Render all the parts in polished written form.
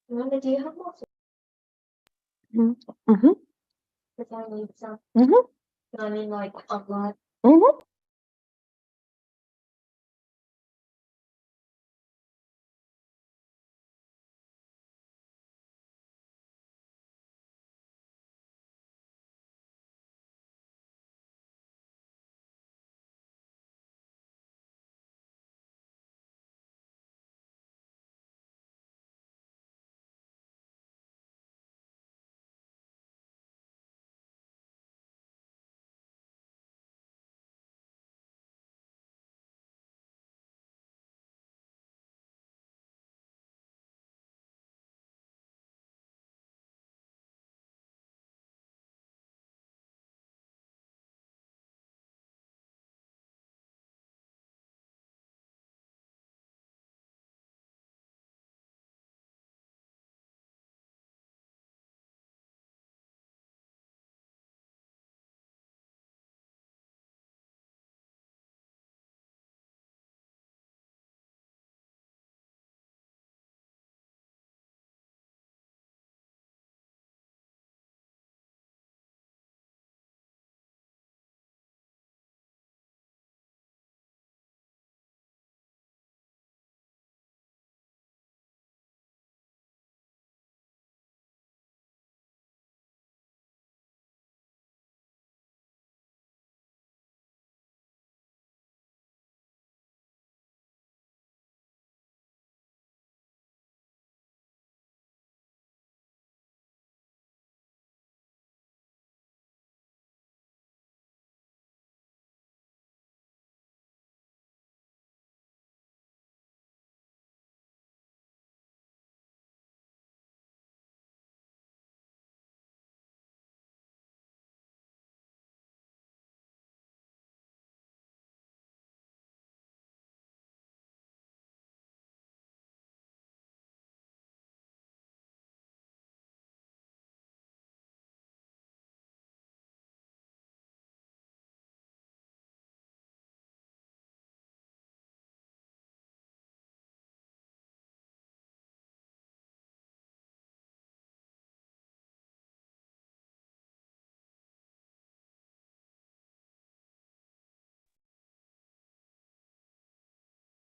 Amanda, do you have more? Mm-hmm. Because I need some. Mm-hmm. I mean, like a lot. Mm-hmm.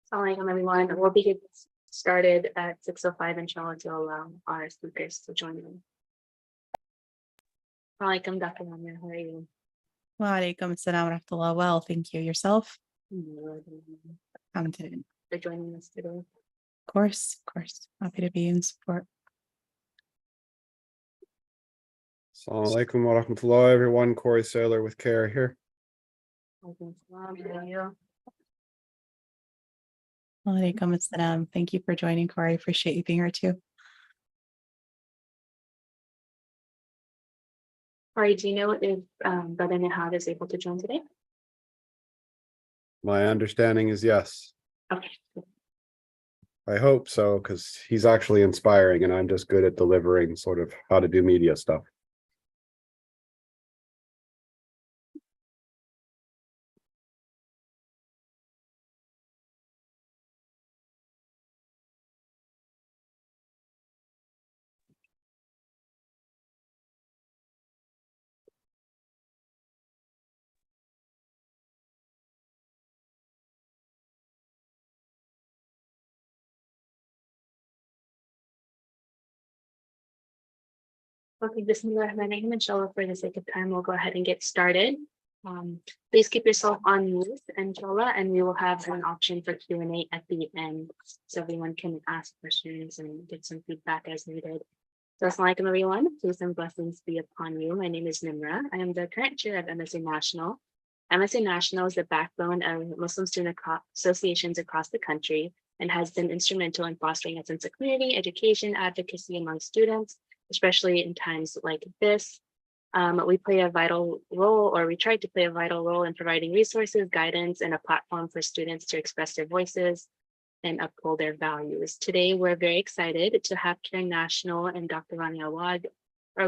Assalamualaikum everyone. We'll be getting started at 6:05 inshallah to allow our speakers to join in. Assalamualaikum, Dr. Ramya. How are you? Wa alaikum assalam wa rahmatullah. Well, thank you. Yourself? For joining us today. Of course. Happy to be in support. Assalamu alaikum wa rahmatullah, everyone. Corey Saylor with CAIR here. Walaikum assalam. How are you? Wa alaikum assalam. Thank you for joining, Corey. I appreciate you being here too. Corey, do you know if Brother Nihad is able to join today? My understanding is yes. Okay. I hope so, because he's actually inspiring and I'm just good at delivering sort of how to do media stuff. Okay, Bismillahirrahmanirrahim. Inshallah, for the sake of time, we'll go ahead and get started. Please keep yourself on mute, inshallah, and we will have an option for Q&A at the end, so everyone can ask questions and get some feedback as needed. So, assalamu alaikum, everyone. Peace and blessings be upon you. My name is Nimra. I am the current chair of MSA National. MSA National is the backbone of Muslim student associations across the country and has been instrumental in fostering a sense of community, education, advocacy among students, especially in times like this. We play a vital role, or we try to play a vital role in providing resources, guidance, and a platform for students to express their voices and uphold their values. Today, we're very excited to have CAIR National and Dr. Rani Awad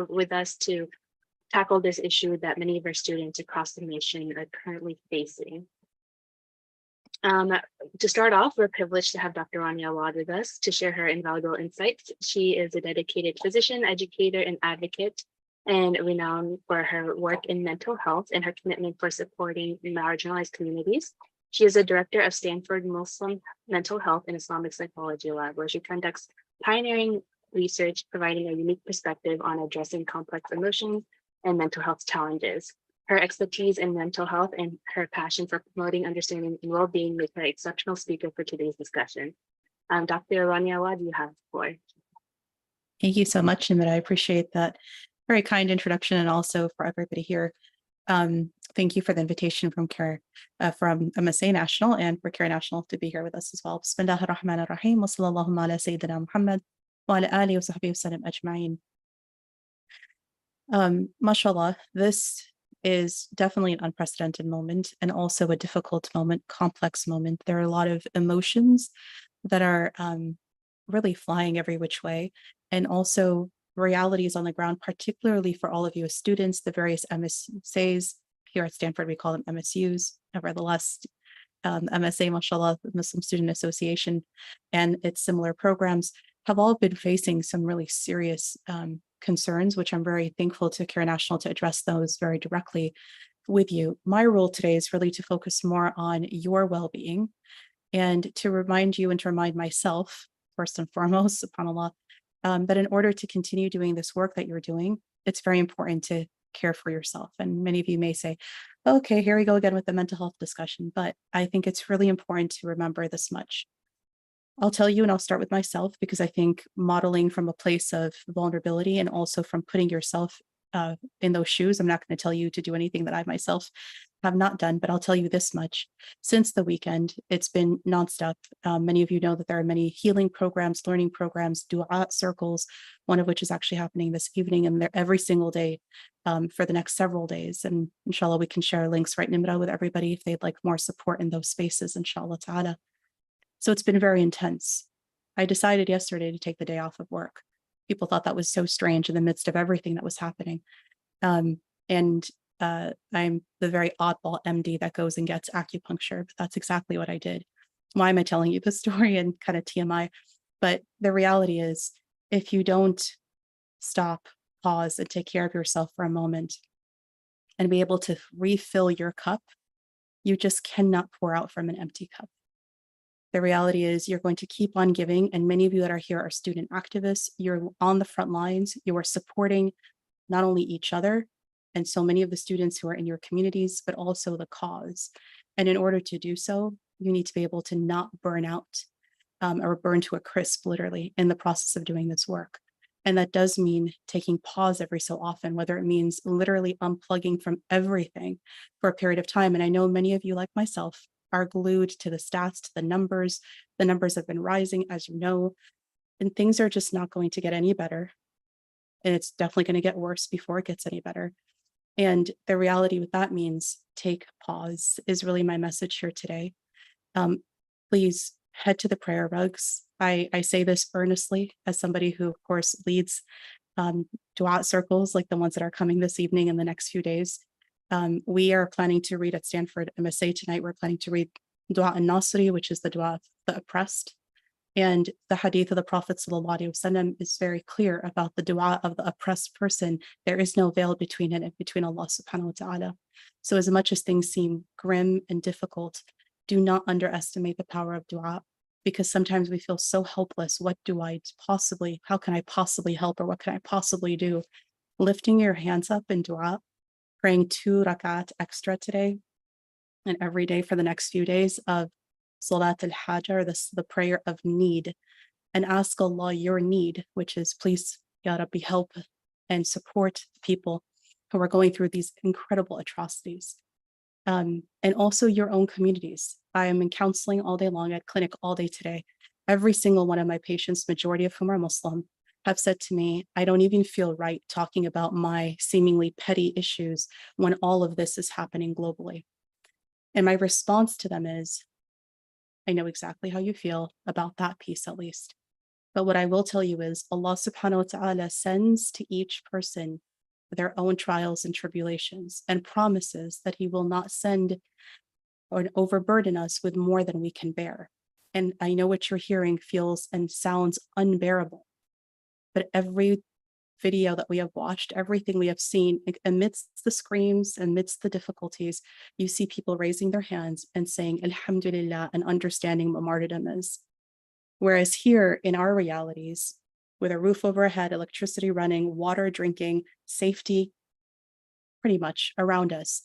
with us to tackle this issue that many of our students across the nation are currently facing. To start off, we're privileged to have Dr. Rania Awad with us to share her invaluable insights. She is a dedicated physician, educator, and advocate, and renowned for her work in mental health and her commitment for supporting marginalized communities. She is a director of Stanford Muslim Mental Health and Islamic Psychology Lab, where she conducts pioneering research, providing a unique perspective on addressing complex emotions and mental health challenges. Her expertise in mental health and her passion for promoting understanding and well-being make her an exceptional speaker for today's discussion. Dr. Rania Awad, you have the floor. Thank you so much, Nimit. I appreciate that very kind introduction, and also for everybody here. Thank you for the invitation from CAIR, from MSA National, and for CAIR National to be here with us as well. Bismillah ar-Rahman ar-Rahim, wa sallallahu ala Sayyidina Muhammad, wa ala alihi wa sahbihi wa sallam ajma'in. Mashallah, this is definitely an unprecedented moment, and also a difficult moment, complex moment. There are a lot of emotions that are really flying every which way, and also realities on the ground, particularly for all of you as students, the various MSAs. Here at Stanford, we call them MSUs. Nevertheless, MSA, mashallah, the Muslim Student Association, and its similar programs have all been facing some really serious concerns, which I'm very thankful to CAIR National to address those very directly with you. My role today is really to focus more on your well-being, and to remind you and to remind myself, first and foremost, subhanAllah, that in order to continue doing this work that you're doing, it's very important to care for yourself. And many of you may say, okay, here we go again with the mental health discussion, but I think it's really important to remember this much. I'll tell you, and I'll start with myself, because I think modeling from a place of vulnerability and also from putting yourself in those shoes, I'm not going to tell you to do anything that I myself have not done, but I'll tell you this much. Since the weekend, it's been nonstop. Many of you know that there are many healing programs, learning programs, dua circles, one of which is actually happening this evening, and they're every single day for the next several days. And inshallah, we can share links right Nimra with everybody if they'd like more support in those spaces, inshallah ta'ala. So it's been very intense. I decided yesterday to take the day off of work. People thought that was so strange in the midst of everything that was happening. I'm the very oddball MD that goes and gets acupuncture, but that's exactly what I did. Why am I telling you this story and kind of TMI? But the reality is, if you don't stop, pause, and take care of yourself for a moment and be able to refill your cup, you just cannot pour out from an empty cup. The reality is you're going to keep on giving, and many of you that are here are student activists. You're on the front lines. You are supporting not only each other and so many of the students who are in your communities, but also the cause. And in order to do so, you need to be able to not burn out or burn to a crisp, literally, in the process of doing this work. And that does mean taking pause every so often, whether it means literally unplugging from everything for a period of time. And I know many of you, like myself, are glued to the stats, to the numbers. The numbers have been rising, as you know, and things are just not going to get any better. And it's definitely going to get worse before it gets any better. And the reality with that means take pause is really my message here today. Please head to the prayer rugs. I say this earnestly as somebody who, of course, leads dua circles like the ones that are coming this evening and the next few days. We are planning to read at Stanford MSA tonight. We're planning to read Dua al-Nasri, which is the dua of the oppressed. And the hadith of the Prophet ﷺ is very clear about the dua of the oppressed person. There is no veil between it and between Allah subhanahu wa ta'ala. So as much as things seem grim and difficult, do not underestimate the power of dua, because sometimes we feel so helpless. What do I possibly, how can I possibly help, or what can I possibly do? Lifting your hands up in dua, praying 2 rakat extra today and every day for the next few days of Salat al-Haja, or the prayer of need, and ask Allah your need, which is, please, Ya Rabbi, help and support people who are going through these incredible atrocities. And also your own communities. I am in counseling all day long, at clinic all day today. Every single one of my patients, majority of whom are Muslim, have said to me, I don't even feel right talking about my seemingly petty issues when all of this is happening globally. And my response to them is, I know exactly how you feel about that piece, at least. But what I will tell you is Allah subhanahu wa ta'ala sends to each person their own trials and tribulations, and promises that he will not send or overburden us with more than we can bear. And I know what you're hearing feels and sounds unbearable, but every video that we have watched, everything we have seen, amidst the screams, amidst the difficulties, you see people raising their hands and saying, Alhamdulillah, and understanding what martyrdom is. Whereas here in our realities, with a roof over our head, electricity running, water drinking, safety pretty much around us,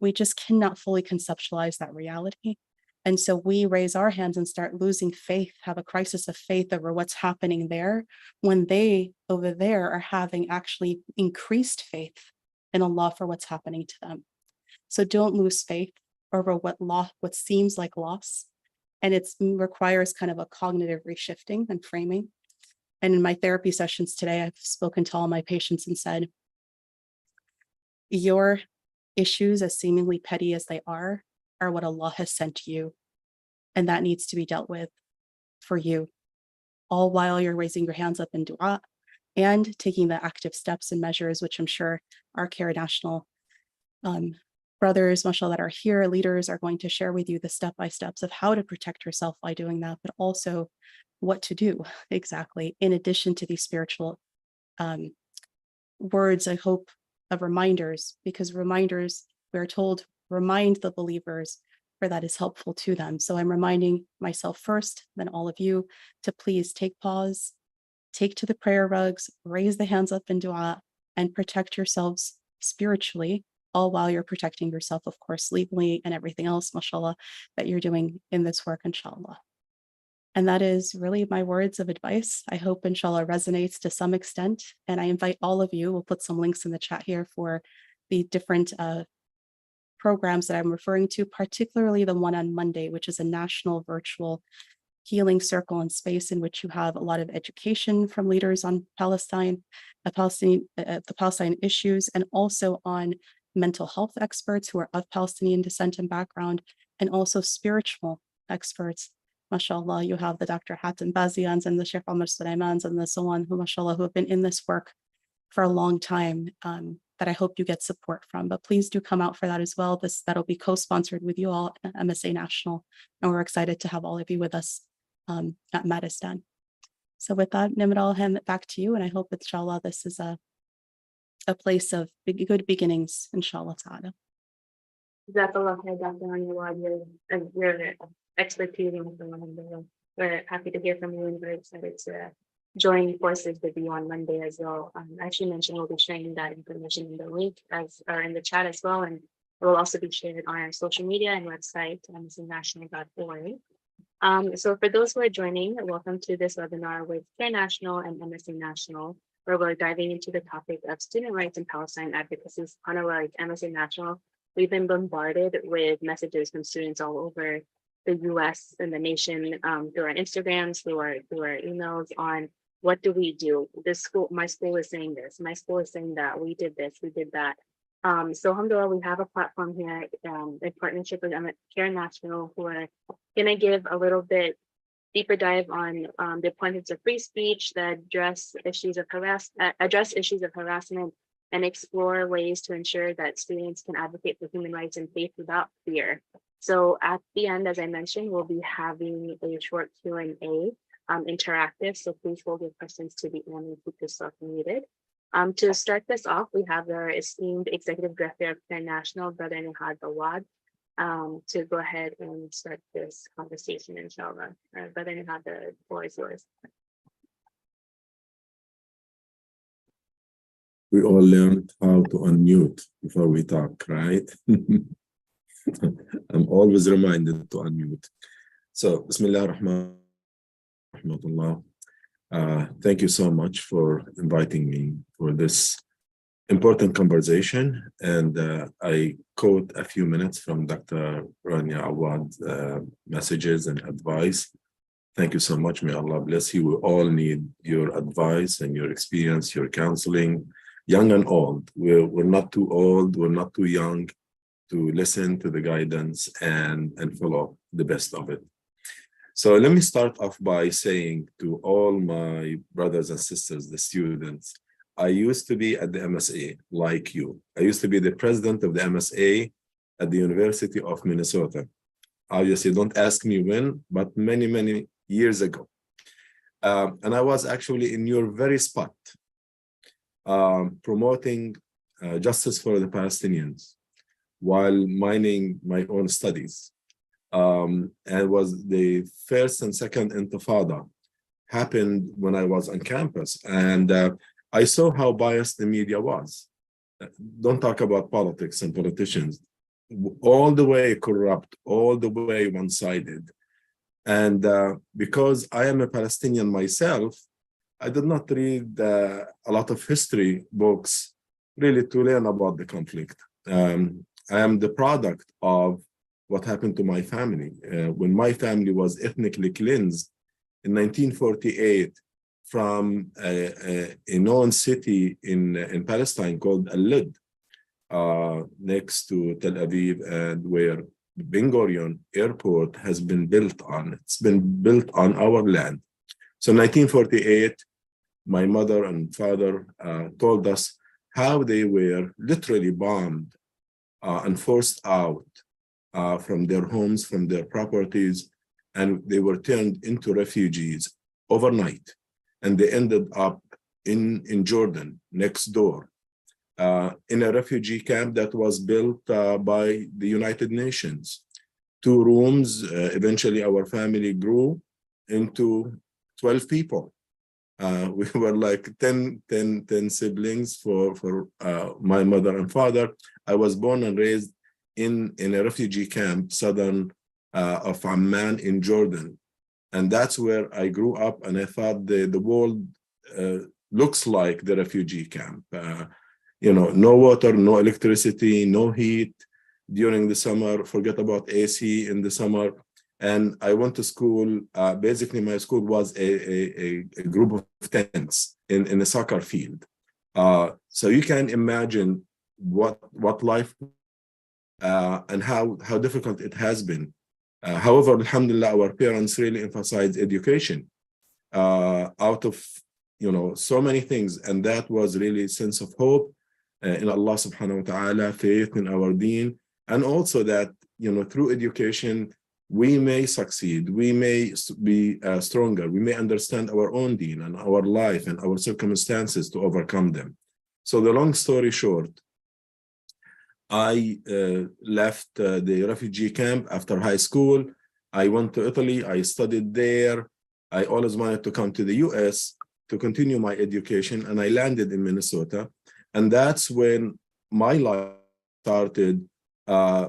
we just cannot fully conceptualize that reality. And so we raise our hands and start losing faith, have a crisis of faith over what's happening there, when they over there are having actually increased faith in Allah for what's happening to them. So don't lose faith over what seems like loss. And it requires kind of a cognitive reshifting and framing. And in my therapy sessions today, I've spoken to all my patients and said, your issues, as seemingly petty as they are what Allah has sent to you. And that needs to be dealt with for you, all while you're raising your hands up in dua and taking the active steps and measures, which I'm sure our CAIR National brothers, mashallah, that are here, leaders are going to share with you the step-by-steps of how to protect yourself by doing that, but also what to do exactly, in addition to these spiritual words, I hope, of reminders, because reminders, we're told, remind the believers, for that is helpful to them. So I'm reminding myself first, then all of you, to please take pause, take to the prayer rugs, raise the hands up in dua, and protect yourselves spiritually, all while you're protecting yourself, of course, legally and everything else, mashallah, that you're doing in this work, inshallah. And that is really my words of advice. I hope, inshallah, resonates to some extent. And I invite all of you, we'll put some links in the chat here for the different programs that I'm referring to, particularly the one on Monday, which is a national virtual healing circle and space in which you have a lot of education from leaders on Palestine, the Palestine issues, and also on mental health experts who are of Palestinian descent and background, and also spiritual experts. MashaAllah, you have the Dr. Hatem Bazians and the Sheikh Omar Sulaimans and the so on, who, mashallah, who have been in this work for a long time, that I hope you get support from. But please do come out for that as well. That'll be co-sponsored with you all at MSA National, and we're excited to have all of you with us at Maristan. So with that, Nimrod, I'll hand it back to you, and I hope, inshallah, this is a place of good beginnings, inshallah ta'ala. Jazakallah khair, Dr. Anwar, your expertise in the we're happy to hear from you, and very excited to join forces with you on Monday as well. I actually mentioned we'll be sharing that information in the link or in the chat as well, and it will also be shared on our social media and website, msanational.org. So for those who are joining, welcome to this webinar with CAIR National and MSA National, where we're diving into the topic of student rights and Palestine advocacy. Like MSA National, we've been bombarded with messages from students all over the US and the nation through our Instagrams, through our emails on what do we do? My school is saying this, my school is saying that, we did this, we did that. So alhamdulillah, we have a platform here in partnership with CAIR National, who are gonna give a little bit deeper dive on the importance of free speech, that address issues of harassment, and explore ways to ensure that students can advocate for human rights and faith without fear. So at the end, as I mentioned, we'll be having a short Q&A interactive. So please hold your questions to the end and keep yourself muted. To start this off, we have our esteemed Executive Director of CAIR National, Brother Nihad Awad, to go ahead and start this conversation, inshallah. Brother Nihad, the floor is yours. We all learned how to unmute before we talk, right? I'm always reminded to unmute. So, Bismillah ar-Rahman ar-Rahmatullah. Thank you so much for inviting me for this important conversation. And I quote a few minutes from Dr. Rania Awad's messages and advice. Thank you so much. May Allah bless you. We all need your advice and your experience, your counseling, young and old. We're not too old, we're not too young to listen to the guidance and follow the best of it. So let me start off by saying to all my brothers and sisters, the students, I used to be at the MSA like you. I used to be the president of the MSA at the University of Minnesota. Obviously, don't ask me when, but many, many years ago. And I was actually in your very spot, promoting justice for the Palestinians while minding my own studies. And was the first and second intifada happened when I was on campus. And I saw how biased the media was. Don't talk about politics and politicians. All the way corrupt, all the way one-sided. And because I am a Palestinian myself, I did not read a lot of history books really to learn about the conflict. I am the product of what happened to my family. When my family was ethnically cleansed in 1948 from a known city in Palestine called Al-Lid, next to Tel Aviv, and where Ben Gurion Airport has been built on. It's been built on our land. So 1948, my mother and father told us how they were literally bombed and forced out from their homes, from their properties, and they were turned into refugees overnight. And they ended up in Jordan, next door, in a refugee camp that was built by the United Nations. 2 rooms, eventually our family grew into 12 people. We were like 10 siblings for my mother and father. I was born and raised in a refugee camp, southern of Amman in Jordan. And that's where I grew up, and I thought the world looks like the refugee camp. You know, no water, no electricity, no heat during the summer, forget about AC in the summer. And I went to school, basically my school was a group of tents in a soccer field. So you can imagine what life and how difficult it has been. However, alhamdulillah, our parents really emphasized education out of, you know, so many things. And that was really a sense of hope in Allah subhanahu wa ta'ala, faith in our deen. And also that, you know, through education, we may succeed, we may be stronger, we may understand our own deen and our life and our circumstances to overcome them. So the long story short, I left the refugee camp after high school. I went to Italy, I studied there. I always wanted to come to the US to continue my education, and I landed in Minnesota. And that's when my life started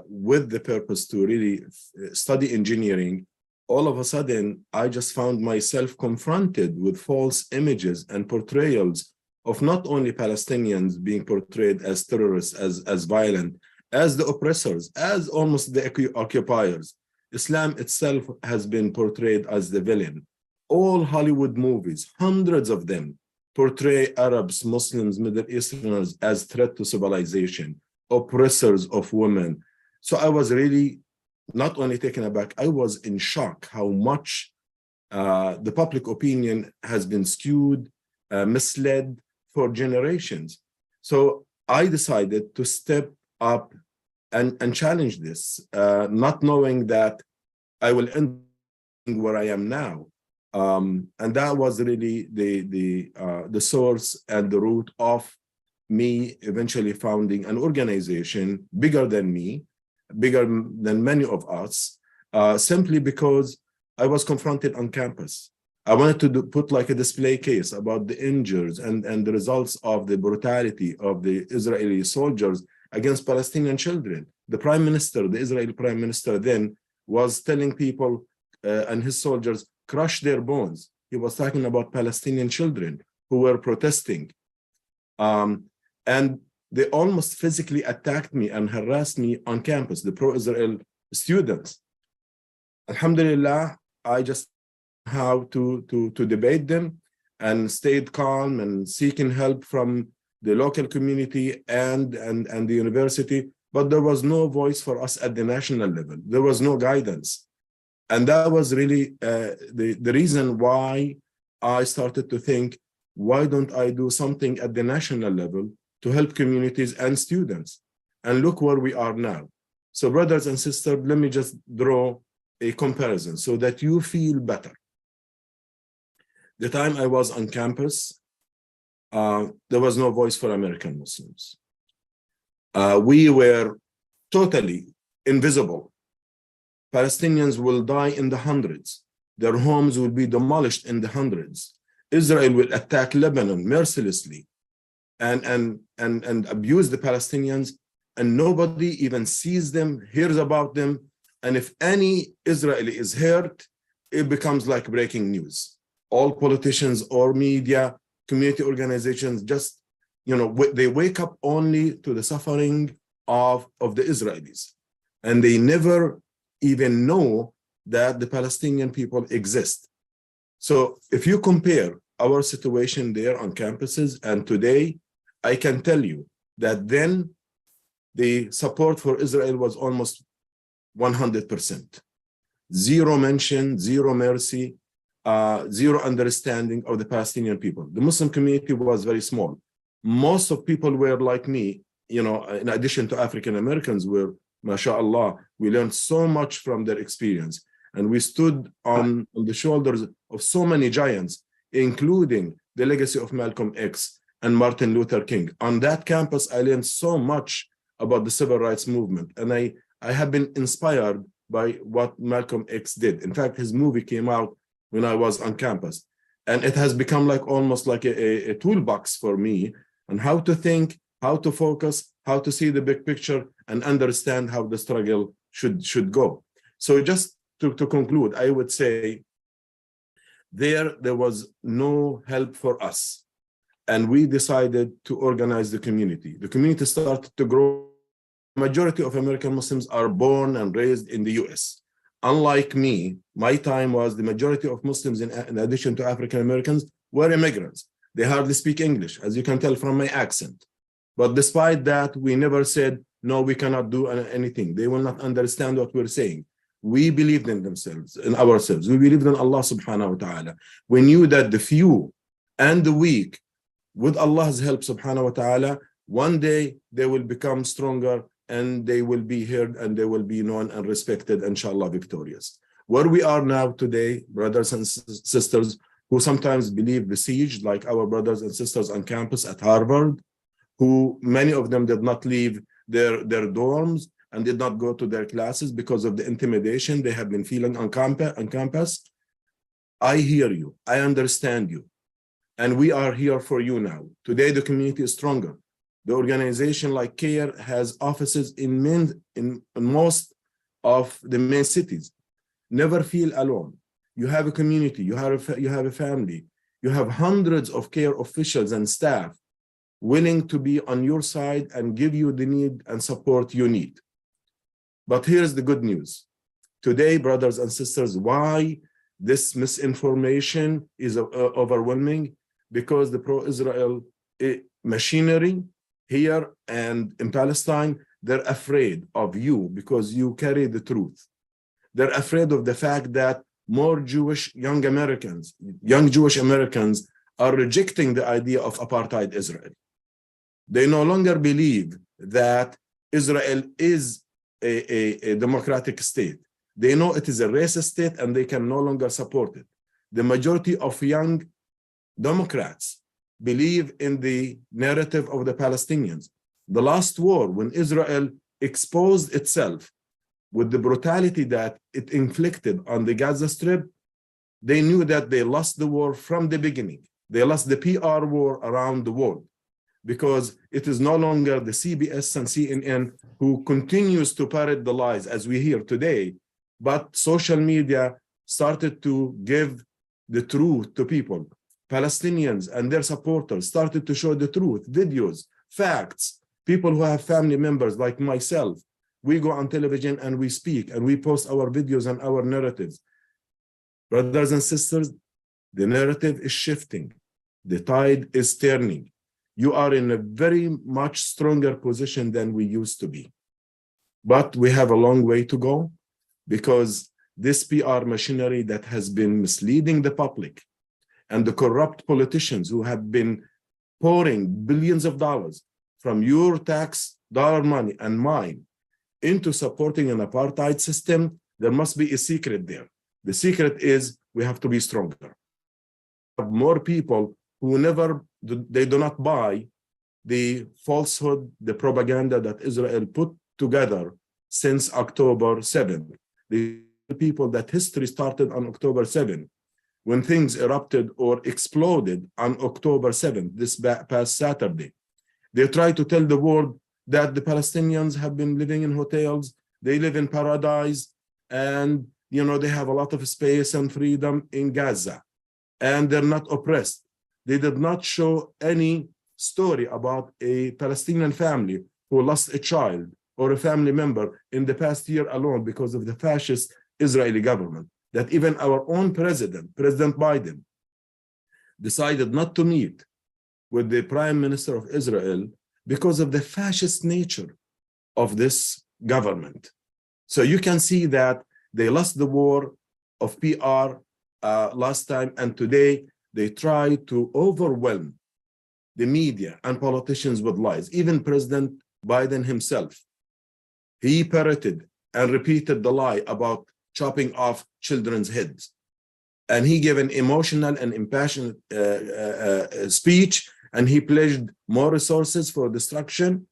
with the purpose to really study engineering. All of a sudden, I just found myself confronted with false images and portrayals of not only Palestinians being portrayed as terrorists, as violent, as the oppressors, as almost the occupiers. Islam itself has been portrayed as the villain. All Hollywood movies, hundreds of them, portray Arabs, Muslims, Middle Easterners as threat to civilization, oppressors of women. So I was really not only taken aback, I was in shock how much the public opinion has been skewed, misled for generations. So I decided to step up and challenge this, not knowing that I will end where I am now. And that was really the source and the root of me eventually founding an organization bigger than me, bigger than many of us, simply because I was confronted on campus. I wanted to put like a display case about the injuries and the results of the brutality of the Israeli soldiers against Palestinian children. The prime minister, the Israeli prime minister then, was telling people and his soldiers, crush their bones. He was talking about Palestinian children who were protesting. And they almost physically attacked me and harassed me on campus, the pro-Israel students. Alhamdulillah, I just how to debate them and stayed calm and seeking help from the local community and the university. But there was no voice for us at the national level. There was no guidance. And that was really the reason why I started to think, why don't I do something at the national level to help communities and students? And look where we are now. So brothers and sisters, let me just draw a comparison so that you feel better. The time I was on campus, there was no voice for American Muslims. We were totally invisible. Palestinians will die in the hundreds. Their homes will be demolished in the hundreds. Israel will attack Lebanon mercilessly and abuse the Palestinians, and nobody even sees them, hears about them. And if any Israeli is hurt, it becomes like breaking news. All politicians or media, community organizations, just, they wake up only to the suffering of the Israelis. And they never even know that the Palestinian people exist. So if you compare our situation there on campuses and today, I can tell you that then the support for Israel was almost 100%. Zero mention, zero mercy, zero understanding of the Palestinian people. The Muslim community was very small. Most of people were like me, in addition to African Americans, were, mashallah, we learned so much from their experience. And we stood on the shoulders of so many giants, including the legacy of Malcolm X and Martin Luther King. On that campus, I learned so much about the civil rights movement. And I have been inspired by what Malcolm X did. In fact, his movie came out when I was on campus. And it has become like almost like a toolbox for me on how to think, how to focus, how to see the big picture and understand how the struggle should go. So just to conclude, I would say there was no help for us. And we decided to organize the community. The community started to grow. Majority of American Muslims are born and raised in the US. Unlike me, my time was the majority of Muslims, in addition to African Americans, were immigrants. They hardly speak English, as you can tell from my accent. But despite that, we never said, no, we cannot do anything. They will not understand what we're saying. We believed in themselves, in ourselves. We believed in Allah subhanahu wa ta'ala. We knew that the few and the weak, with Allah's help subhanahu wa ta'ala, one day they will become stronger and they will be heard and they will be known and respected, inshallah, victorious. Where we are now today, brothers and sisters who sometimes believe besieged, like our brothers and sisters on campus at Harvard, who many of them did not leave their dorms and did not go to their classes because of the intimidation they have been feeling on campus. I hear you, I understand you. And we are here for you now. Today, the community is stronger. The organization like CAIR has offices in most of the main cities. Never feel alone. You have a community, you have a family, you have hundreds of CAIR officials and staff willing to be on your side and give you the need and support you need. But here's the good news. Today, brothers and sisters, why this misinformation is overwhelming? Because the pro-Israel machinery here and in Palestine, they're afraid of you because you carry the truth. They're afraid of the fact that more young Jewish Americans are rejecting the idea of apartheid Israel. They no longer believe that Israel is a democratic state. They know it is a racist state and they can no longer support it. The majority of young Democrats believe in the narrative of the Palestinians. The last war, when Israel exposed itself with the brutality that it inflicted on the Gaza Strip, they knew that they lost the war from the beginning. They lost the PR war around the world because it is no longer the CBS and CNN who continues to parrot the lies as we hear today, but social media started to give the truth to people. Palestinians and their supporters started to show the truth, videos, facts. People who have family members like myself, we go on television and we speak and we post our videos and our narratives. Brothers and sisters, the narrative is shifting. The tide is turning. You are in a very much stronger position than we used to be. But we have a long way to go because this PR machinery that has been misleading the public and the corrupt politicians who have been pouring billions of dollars from your tax dollar money and mine into supporting an apartheid system, There must be a secret there. The secret is we have to be stronger. More people who they do not buy the falsehood, the propaganda that Israel put together since October 7th. The people that history started on October 7th, when things erupted or exploded on October 7th, this past Saturday. They try to tell the world that the Palestinians have been living in hotels, they live in paradise, and they have a lot of space and freedom in Gaza, and they're not oppressed. They did not show any story about a Palestinian family who lost a child or a family member in the past year alone because of the fascist Israeli government. That even our own president, President Biden, decided not to meet with the Prime Minister of Israel because of the fascist nature of this government. So you can see that they lost the war of PR last time, and today they try to overwhelm the media and politicians with lies. Even President Biden himself, he parroted and repeated the lie about chopping off children's heads. And he gave an emotional and impassioned speech, and he pledged more resources for destruction.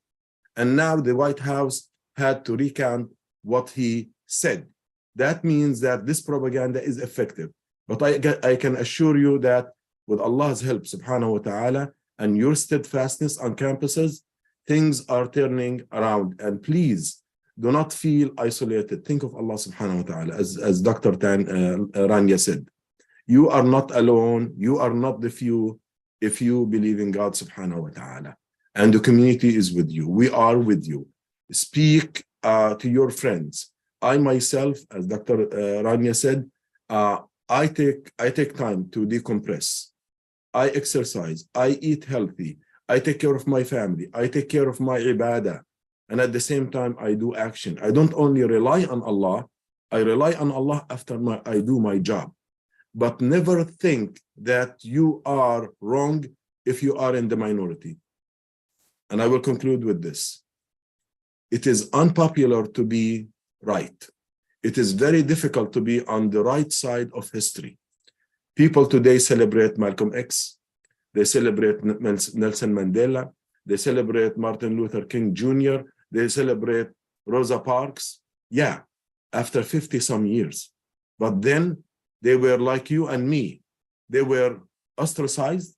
And now the White House had to recount what he said. That means that this propaganda is effective. But I can assure you that with Allah's help, subhanahu wa ta'ala, and your steadfastness on campuses, things are turning around. And please do not feel isolated. Think of Allah subhanahu wa ta'ala, as Dr. Rania said. You are not alone. You are not the few if you believe in God subhanahu wa ta'ala. And the community is with you. We are with you. Speak to your friends. I myself, as Dr. Rania said, I take time to decompress. I exercise. I eat healthy. I take care of my family. I take care of my ibadah. And at the same time, I do action. I don't only rely on Allah. I rely on Allah after I do my job. But never think that you are wrong if you are in the minority. And I will conclude with this. It is unpopular to be right. It is very difficult to be on the right side of history. People today celebrate Malcolm X. They celebrate Nelson Mandela. They celebrate Martin Luther King Jr. They celebrate Rosa Parks. Yeah, after 50 some years. But then they were like you and me. They were ostracized.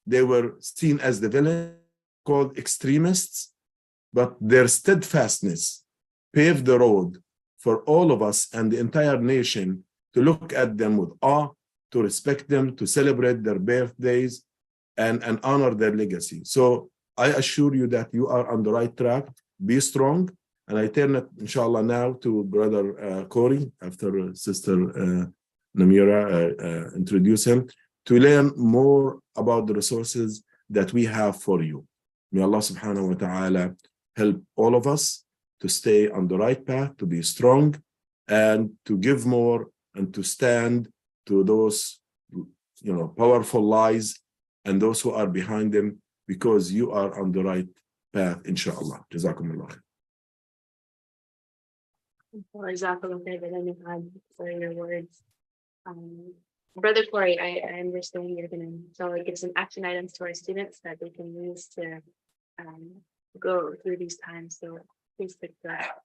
They were seen as the villain, called extremists. But their steadfastness paved the road for all of us and the entire nation to look at them with awe, to respect them, to celebrate their birthdays, and honor their legacy. So I assure you that you are on the right track. Be strong. And I turn it, inshallah, now to Brother Corey, after Sister Namira introduce him, to learn more about the resources that we have for you. May Allah subhanahu wa ta'ala help all of us to stay on the right path, to be strong, and to give more, and to stand to those, powerful lies and those who are behind them, because you are on the right path, inshallah. Jazakumullah. For your words. Brother Corey, I understand you're going to give some action items to our students that they can use to go through these times. So please take that.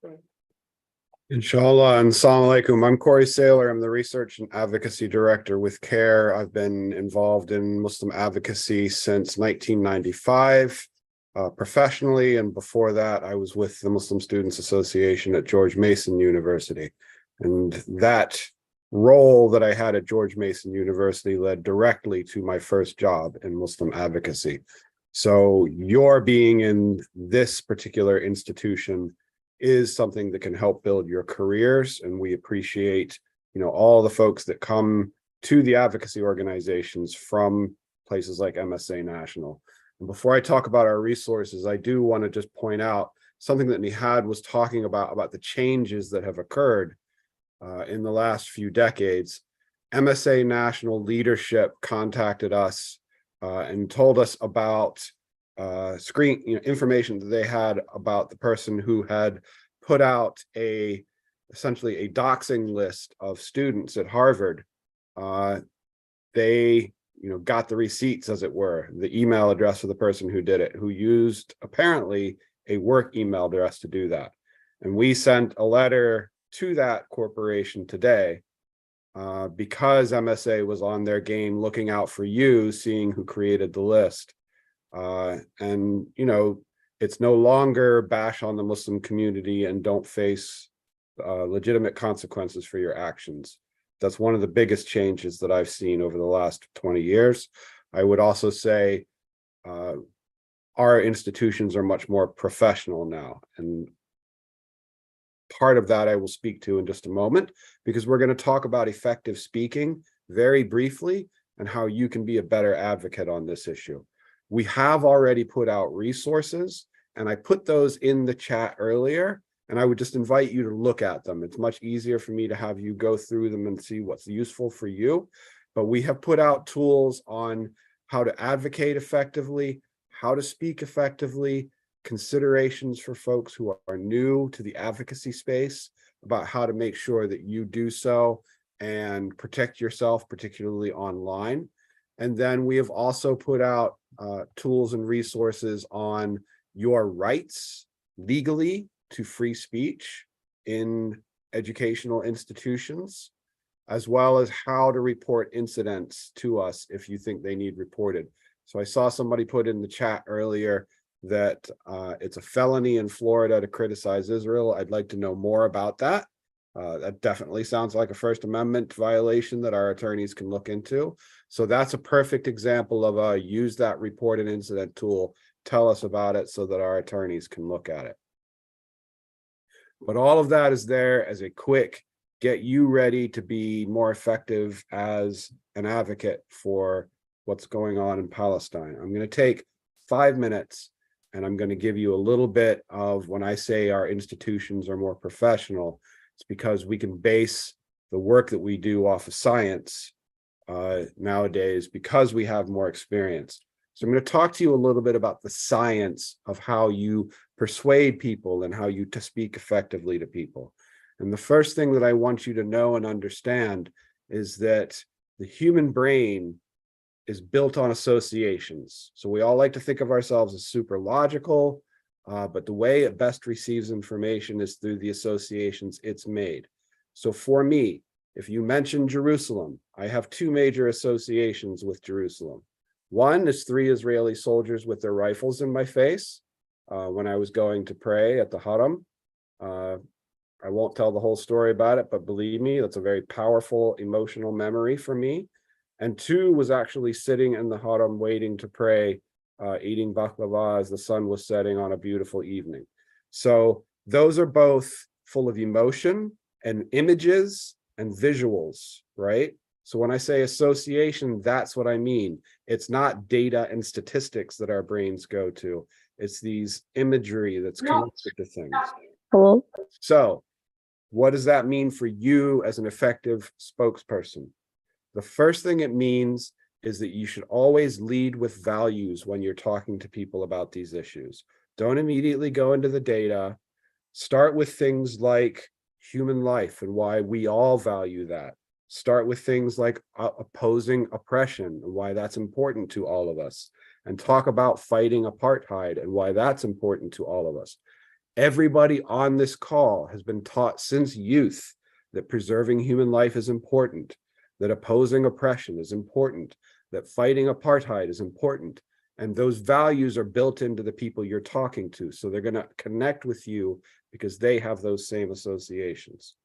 Inshallah, and assalamu alaikum. I'm Corey Saylor. I'm the Research and Advocacy Director with CAIR. I've been involved in Muslim advocacy since 1995, professionally, and before that, I was with the Muslim Students Association at George Mason University. And that role that I had at George Mason University led directly to my first job in Muslim advocacy. So your being in this particular institution is something that can help build your careers, and we appreciate all the folks that come to the advocacy organizations from places like MSA National. And before I talk about our resources, I do want to just point out something that Nihad was talking about the changes that have occurred in the last few decades. MSA National leadership contacted us and told us about information that they had about the person who had put out a essentially a doxing list of students at Harvard. They, got the receipts, as it were, the email address of the person who did it, who used apparently a work email address to do that. And we sent a letter to that corporation today because MSA was on their game looking out for you, seeing who created the list. And, it's no longer bash on the Muslim community and don't face legitimate consequences for your actions. That's one of the biggest changes that I've seen over the last 20 years. I would also say our institutions are much more professional now. And part of that I will speak to in just a moment, because we're going to talk about effective speaking very briefly and how you can be a better advocate on this issue. We have already put out resources, and I put those in the chat earlier, and I would just invite you to look at them. It's much easier for me to have you go through them and see what's useful for you. But we have put out tools on how to advocate effectively, how to speak effectively, considerations for folks who are new to the advocacy space about how to make sure that you do so and protect yourself, particularly online. And then we have also put out tools and resources on your rights legally to free speech in educational institutions, as well as how to report incidents to us if you think they need reported. So I saw somebody put in the chat earlier that it's a felony in Florida to criticize Israel. I'd like to know more about that. That definitely sounds like a First Amendment violation that our attorneys can look into. So that's a perfect example of a use that report an incident tool. Tell us about it so that our attorneys can look at it. But all of that is there as a quick get you ready to be more effective as an advocate for what's going on in Palestine. I'm going to take 5 minutes and I'm going to give you a little bit of when I say our institutions are more professional, it's because we can base the work that we do off of science nowadays because we have more experience. So I'm going to talk to you a little bit about the science of how you persuade people and how you to speak effectively to people. And the first thing that I want you to know and understand is that the human brain is built on associations. So we all like to think of ourselves as super logical, but the way it best receives information is through the associations it's made. So for me, if you mention Jerusalem, I have two major associations with Jerusalem. One is 3 Israeli soldiers with their rifles in my face when I was going to pray at the Haram. I won't tell the whole story about it, but believe me, that's a very powerful emotional memory for me. And 2 was actually sitting in the Haram waiting to pray, eating baklava as the sun was setting on a beautiful evening. So those are both full of emotion and images and visuals, right? So when I say association, that's what I mean. It's not data and statistics that our brains go to. It's these imagery that's connected to things. Hello? So what does that mean for you as an effective spokesperson? The first thing it means is that you should always lead with values when you're talking to people about these issues. Don't immediately go into the data. Start with things like human life and why we all value that. Start with things like opposing oppression and why that's important to all of us. And talk about fighting apartheid and why that's important to all of us. Everybody on this call has been taught since youth that preserving human life is important, that opposing oppression is important, that fighting apartheid is important. And those values are built into the people you're talking to. So they're going to connect with you because they have those same associations.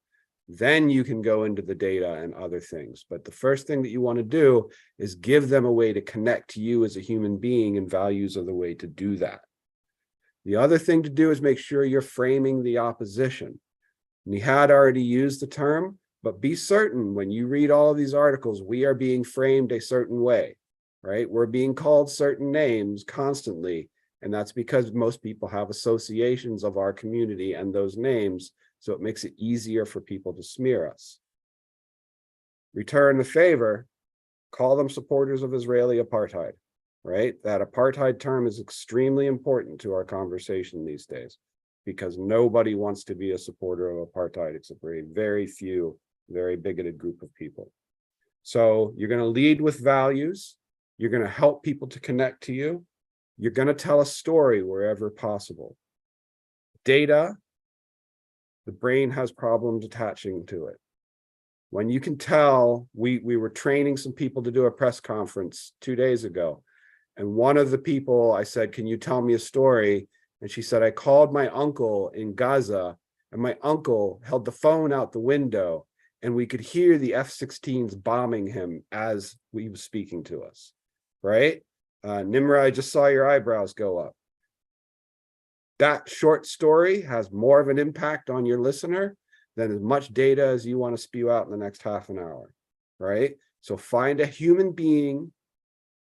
Then you can go into the data and other things. But the first thing that you want to do is give them a way to connect to you as a human being, and values are the way to do that. The other thing to do is make sure you're framing the opposition. Nihad already used the term, but be certain when you read all of these articles, we are being framed a certain way, right? We're being called certain names constantly. And that's because most people have associations of our community and those names. So it makes it easier for people to smear us. Return the favor, call them supporters of Israeli apartheid, right? That apartheid term is extremely important to our conversation these days because nobody wants to be a supporter of apartheid except for a very few, very bigoted group of people. So you're going to lead with values. You're going to help people to connect to you. You're going to tell a story wherever possible. Data, the brain has problems attaching to it. When you can tell, we were training some people to do a press conference 2 days ago. And one of the people, I said, can you tell me a story? And she said, I called my uncle in Gaza, and my uncle held the phone out the window, and we could hear the F-16s bombing him as he was speaking to us, right? Nimra, I just saw your eyebrows go up. That short story has more of an impact on your listener than as much data as you want to spew out in the next half an hour, right? So find a human being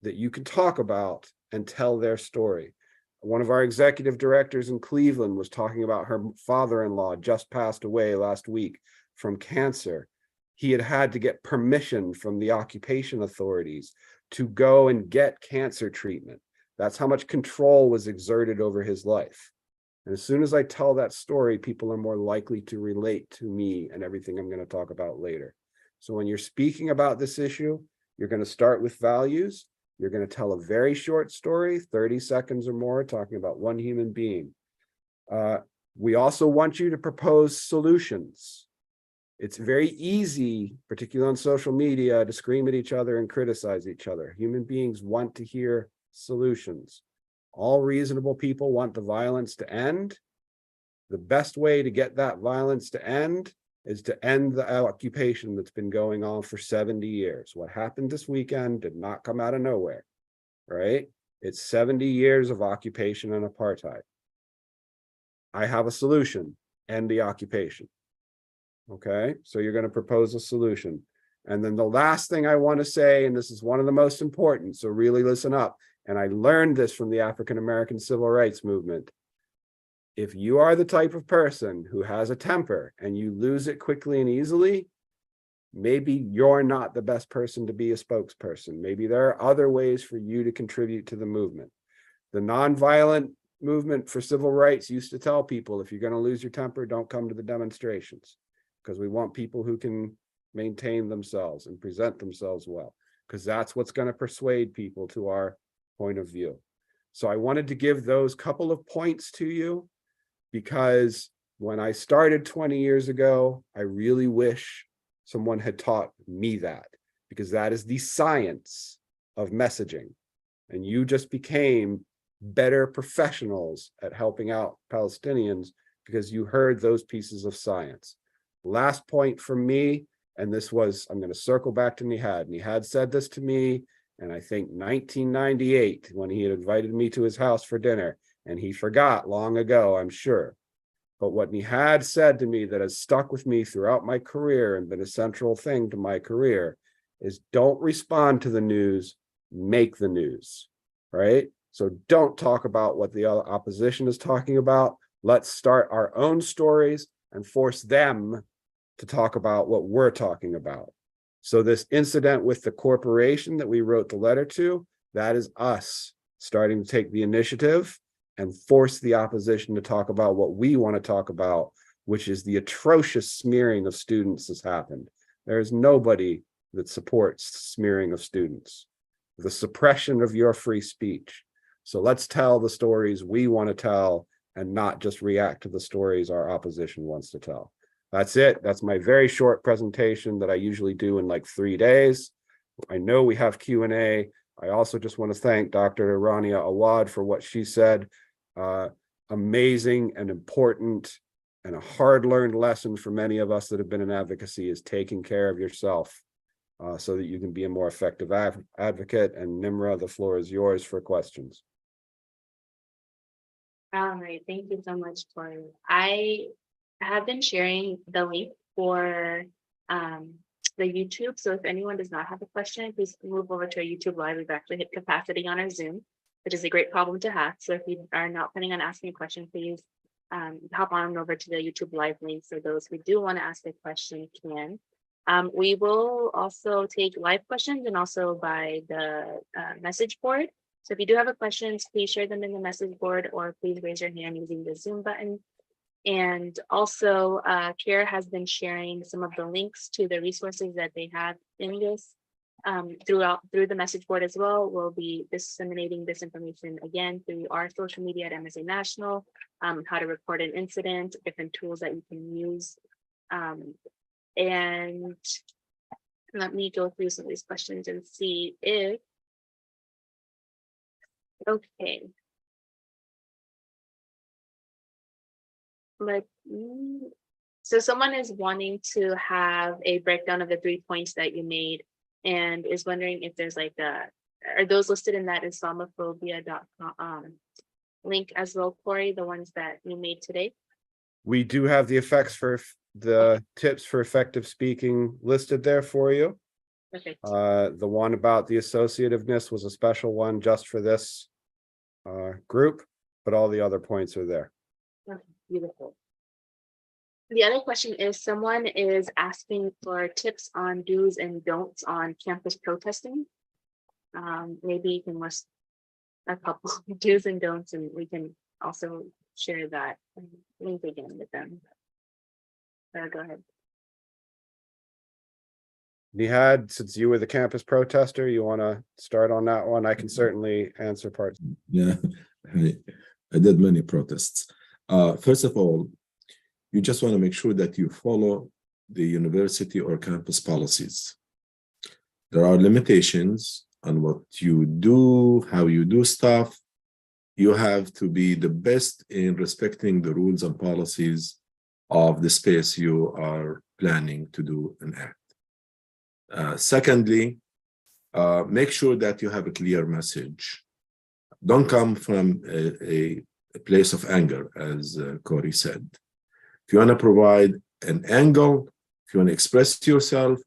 that you can talk about and tell their story. One of our executive directors in Cleveland was talking about her father-in-law just passed away last week from cancer. He had to get permission from the occupation authorities to go and get cancer treatment. That's how much control was exerted over his life. And as soon as I tell that story, people are more likely to relate to me and everything I'm going to talk about later. So when you're speaking about this issue, you're going to start with values. You're going to tell a very short story, 30 seconds or more, talking about one human being. We also want you to propose solutions. It's very easy, particularly on social media, to scream at each other and criticize each other. Human beings want to hear solutions. All reasonable people want the violence to end. The best way to get that violence to end is to end the occupation that's been going on for 70 years. What happened this weekend did not come out of nowhere, right? It's 70 years of occupation and apartheid. I have a solution: end the occupation. Okay, so you're going to propose a solution. And then the last thing I want to say, and this is one of the most important, so really listen up. And I learned this from the African American Civil Rights Movement. If you are the type of person who has a temper and you lose it quickly and easily, maybe you're not the best person to be a spokesperson. Maybe there are other ways for you to contribute to the movement. The nonviolent movement for civil rights used to tell people, if you're going to lose your temper, don't come to the demonstrations, because we want people who can maintain themselves and present themselves well, because that's what's going to persuade people to our point of view. So I wanted to give those couple of points to you, because when I started 20 years ago, I really wish someone had taught me that, because that is the science of messaging. And you just became better professionals at helping out Palestinians because you heard those pieces of science. Last point from me, and this was, I'm going to circle back to Nihad. Nihad said this to me, and I think 1998, when he had invited me to his house for dinner, and he forgot long ago, I'm sure. But what Nihad said to me that has stuck with me throughout my career and been a central thing to my career is, don't respond to the news, make the news, right? So don't talk about what the other opposition is talking about. Let's start our own stories and force them to talk about what we're talking about. So this incident with the corporation that we wrote the letter to, that is us starting to take the initiative and force the opposition to talk about what we want to talk about, which is the atrocious smearing of students that's happened. There is nobody that supports smearing of students, the suppression of your free speech. So let's tell the stories we want to tell and not just react to the stories our opposition wants to tell. That's it. That's my very short presentation that I usually do in like 3 days. I know we have Q&A. I also just want to thank Dr. Rania Awad for what she said. Amazing and important and a hard-learned lesson for many of us that have been in advocacy is taking care of yourself so that you can be a more effective advocate. And Nimra, the floor is yours for questions. All right, thank you so much, Corey. I have been sharing the link for the YouTube. So if anyone does not have a question, please move over to our YouTube Live. We've actually hit capacity on our Zoom, which is a great problem to have. So if you are not planning on asking a question, please hop on over to the YouTube Live link. So those who do want to ask a question can. We will also take live questions and also by the message board. So if you do have a questions, please share them in the message board or please raise your hand using the Zoom button. And also, CAIR has been sharing some of the links to the resources that they have in this through the message board as well. We'll be disseminating this information again through our social media at MSA National, how to report an incident, different tools that you can use. And let me go through some of these questions and see if, okay. So someone is wanting to have a breakdown of the 3 points that you made and is wondering if there's like are those listed in that Islamophobia.com link as well, Corey, the ones that you made today? We do have the effects for the tips for effective speaking listed there for you. Perfect. The one about the associativeness was a special one just for this group, but all the other points are there. Okay, beautiful. The other question is someone is asking for tips on do's and don'ts on campus protesting. Maybe you can list a couple do's and don'ts, and we can also share that link again with them. Go ahead. Nihad, since you were the campus protester, you want to start on that one? I can certainly answer parts. Yeah, I did many protests. First of all, you just want to make sure that you follow the university or campus policies. There are limitations on what you do, how you do stuff. You have to be the best in respecting the rules and policies of the space you are planning to do an act. Secondly, make sure that you have a clear message. Don't come from a place of anger, as Corey said. If you want to provide an angle, if you want to express yourself,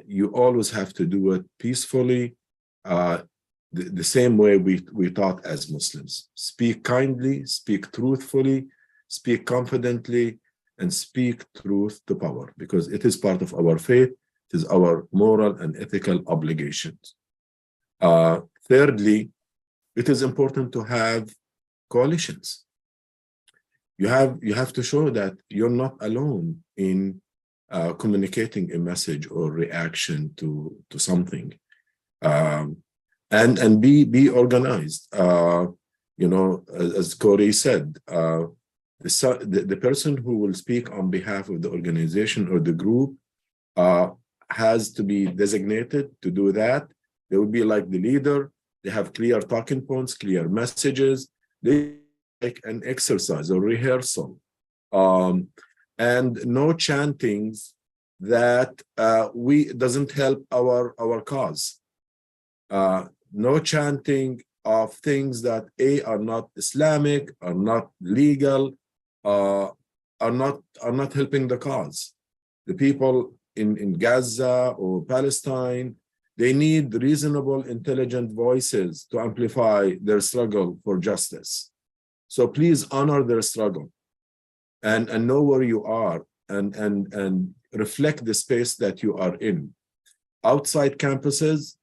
you always have to do it peacefully, the same way we taught as Muslims. Speak kindly, speak truthfully, speak confidently, and speak truth to power, because it is part of our faith. It is our moral and ethical obligations. Thirdly, it is important to have coalitions. You have to show that you're not alone in communicating a message or reaction to something, and be organized. You know, as Corey said, the person who will speak on behalf of the organization or the group has to be designated to do that. They will be like the leader. They have clear talking points, clear messages. They like an exercise or rehearsal, and no chantings that doesn't help our cause. No chanting of things that are not Islamic, are not legal, are not helping the cause. The people in Gaza or Palestine, they need reasonable, intelligent voices to amplify their struggle for justice. So please honor their struggle and know where you are and reflect the space that you are in. Outside campuses,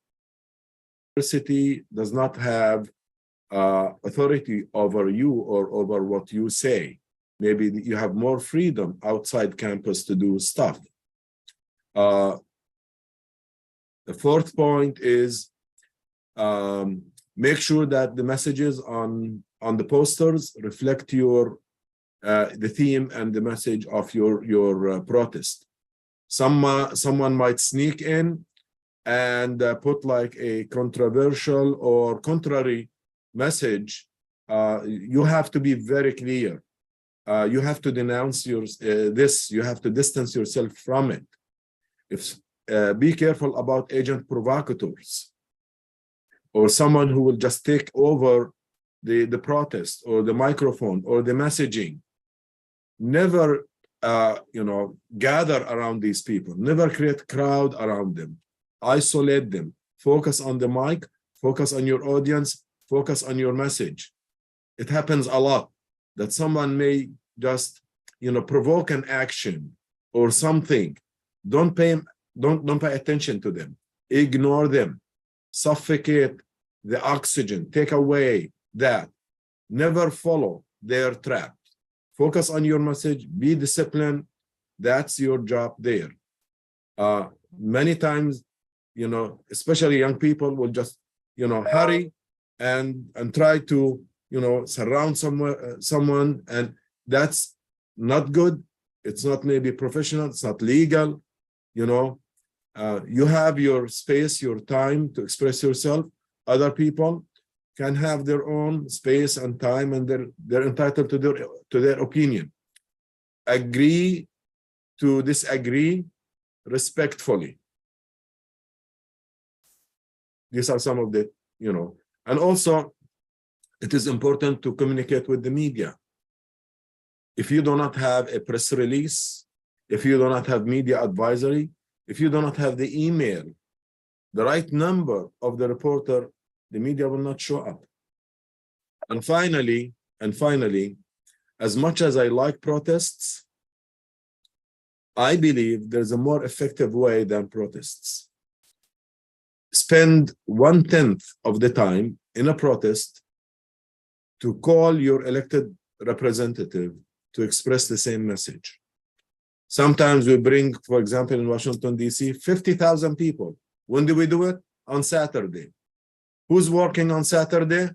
the university does not have authority over you or over what you say. Maybe you have more freedom outside campus to do stuff. The fourth point is make sure that the messages on the posters reflect your the theme and the message of your protest. Someone might sneak in and put like a controversial or contrary message. You have to be very clear. You have to denounce this. You have to distance yourself from it. Be careful about agent provocateurs or someone who will just take over the protest or the microphone or the messaging. Never gather around these people. Never create crowd around them. Isolate them. Focus on the mic. Focus on your audience. Focus on your message. It happens a lot that someone may just provoke an action or something. Don't pay attention to them. Ignore them. Suffocate the oxygen. Take away that. Never follow their trap. focus on your message, be disciplined. That's your job there. Many times, especially young people will just, hurry and try to, surround someone, and that's not good. It's not maybe professional. It's not legal. You have your space, your time to express yourself. Other people can have their own space and time, and they're entitled to their opinion. Agree to disagree respectfully. These are some of the, and also it is important to communicate with the media. If you do not have a press release, if you do not have media advisory, if you do not have the email, the right number of the reporter, the media will not show up. And finally, as much as I like protests, I believe there's a more effective way than protests. Spend 1/10 of the time in a protest to call your elected representative to express the same message. Sometimes we bring, for example, in Washington, D.C., 50,000 people. When do we do it? On Saturday. Who's working on Saturday?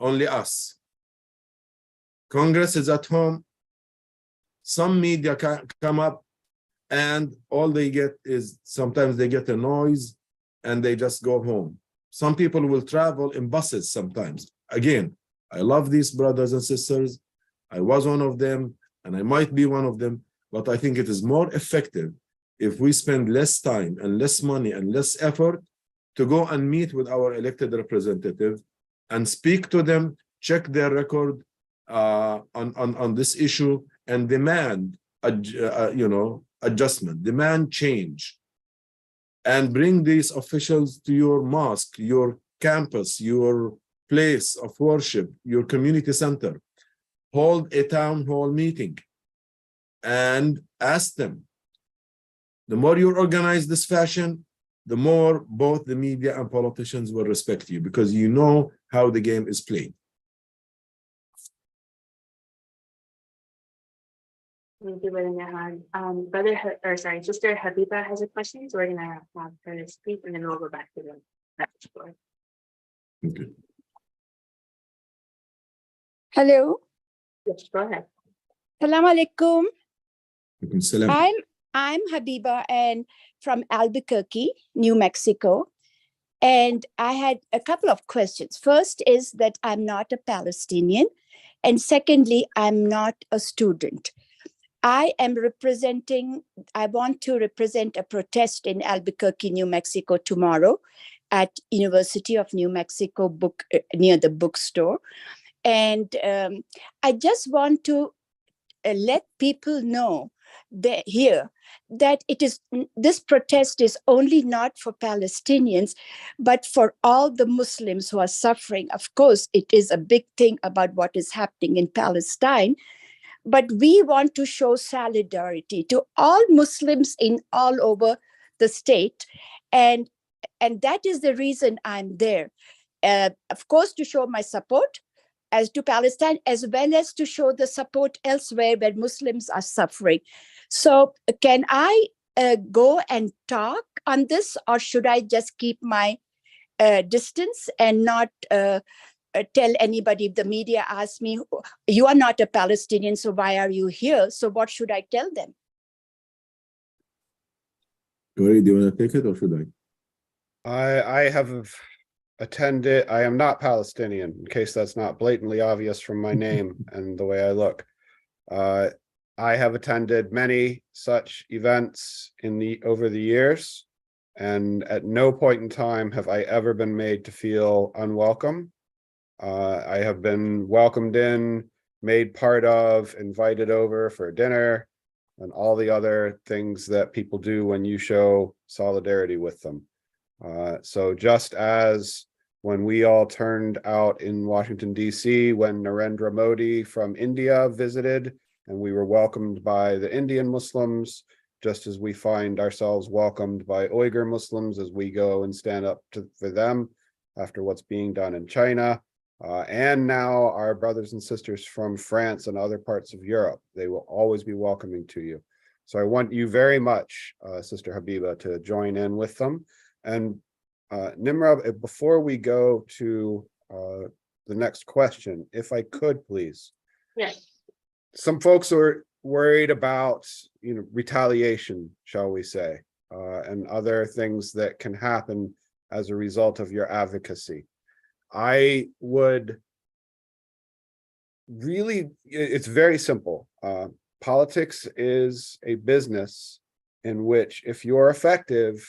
Only us. Congress is at home. Some media come up, and all they get is sometimes they get a noise and they just go home. Some people will travel in buses sometimes. Again, I love these brothers and sisters. I was one of them, and I might be one of them, but I think it is more effective if we spend less time and less money and less effort to go and meet with our elected representative and speak to them, check their record on this issue, and demand adjustment, demand change, and bring these officials to your mosque, your campus, your place of worship, your community center. Hold a town hall meeting and ask them. The more you organize this fashion, the more both the media and politicians will respect you, because you know how the game is played. Thank you, Brother Nahan. Sister Habiba has a question, so we're gonna have her speak, and then we'll go back to the message board. Okay. Hello. Yes, go ahead. Salam alaikum. Salam. I'm Habiba and from Albuquerque, New Mexico. And I had a couple of questions. First is that I'm not a Palestinian. And secondly, I'm not a student. I want to represent a protest in Albuquerque, New Mexico tomorrow at University of New Mexico near the bookstore. And I just want to let people know that this protest is only not for Palestinians, but for all the Muslims who are suffering. Of course, it is a big thing about what is happening in Palestine, but we want to show solidarity to all Muslims in all over the state. And that is the reason I'm there. Of course, to show my support as to Palestine, as well as to show the support elsewhere where Muslims are suffering. So can I go and talk on this, or should I just keep my distance and not tell anybody? If the media asks me, you are not a Palestinian, so why are you here? So what should I tell them? Corey, do you want to take it, or should I? I have attended, I am not Palestinian, in case that's not blatantly obvious from my name and the way I look. I have attended many such events over the years, and at no point in time have I ever been made to feel unwelcome. I have been welcomed in, made part of, invited over for dinner, and all the other things that people do when you show solidarity with them. So just as when we all turned out in Washington, D.C., when Narendra Modi from India visited, and we were welcomed by the Indian Muslims, just as we find ourselves welcomed by Uyghur Muslims as we go and stand up for them after what's being done in China. and now our brothers and sisters from France and other parts of Europe. They will always be welcoming to you. So I want you very much, Sister Habiba, to join in with them. And Nimra, before we go to the next question, if I could, please. Yes. Some folks are worried about, retaliation, shall we say, and other things that can happen as a result of your advocacy. I would really, it's very simple. Politics is a business in which if you're effective,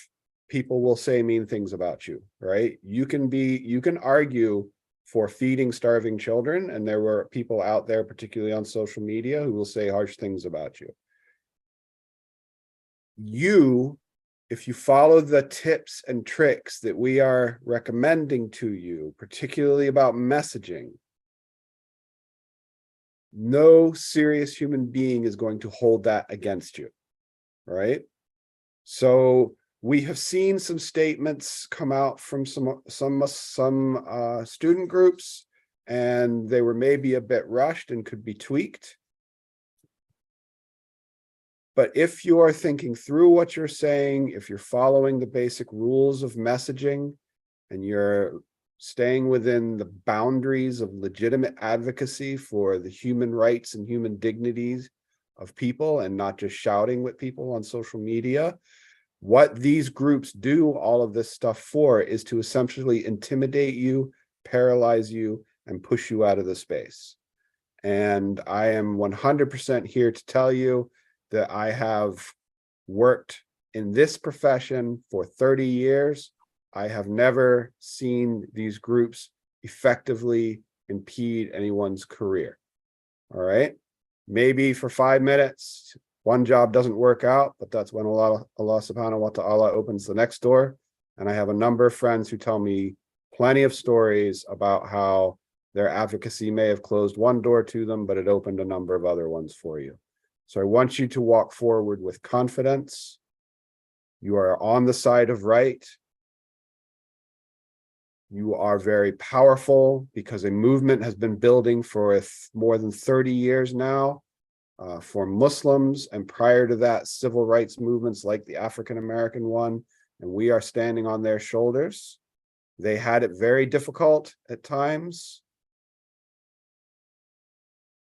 people will say mean things about you, right? You can argue for feeding starving children, and there were people out there, particularly on social media, who will say harsh things about you. If you follow the tips and tricks that we are recommending to you, particularly about messaging, no serious human being is going to hold that against you, right? So we have seen some statements come out from some student groups, and they were maybe a bit rushed and could be tweaked. But if you are thinking through what you're saying, if you're following the basic rules of messaging, and you're staying within the boundaries of legitimate advocacy for the human rights and human dignities of people, and not just shouting with people on social media, what these groups do all of this stuff for is to essentially intimidate you, paralyze you, and push you out of the space. And I am 100% here to tell you that I have worked in this profession for 30 years. I have never seen these groups effectively impede anyone's career. All right. Maybe for 5 minutes, one job doesn't work out, but that's when Allah subhanahu wa ta'ala opens the next door. And I have a number of friends who tell me plenty of stories about how their advocacy may have closed one door to them, but it opened a number of other ones for you. So I want you to walk forward with confidence. You are on the side of right. You are very powerful because a movement has been building for more than 30 years now for Muslims, and prior to that, civil rights movements like the African American one, and we are standing on their shoulders. They had it very difficult at times,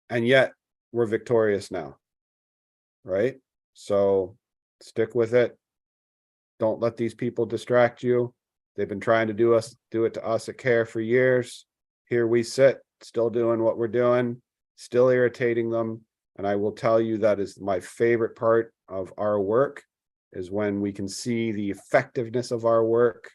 and yet we're victorious now. Right? So stick with it. Don't let these people distract you. They've been trying to do it to us at CAIR for years. Here we sit, still doing what we're doing, still irritating them. And I will tell you that is my favorite part of our work, is when we can see the effectiveness of our work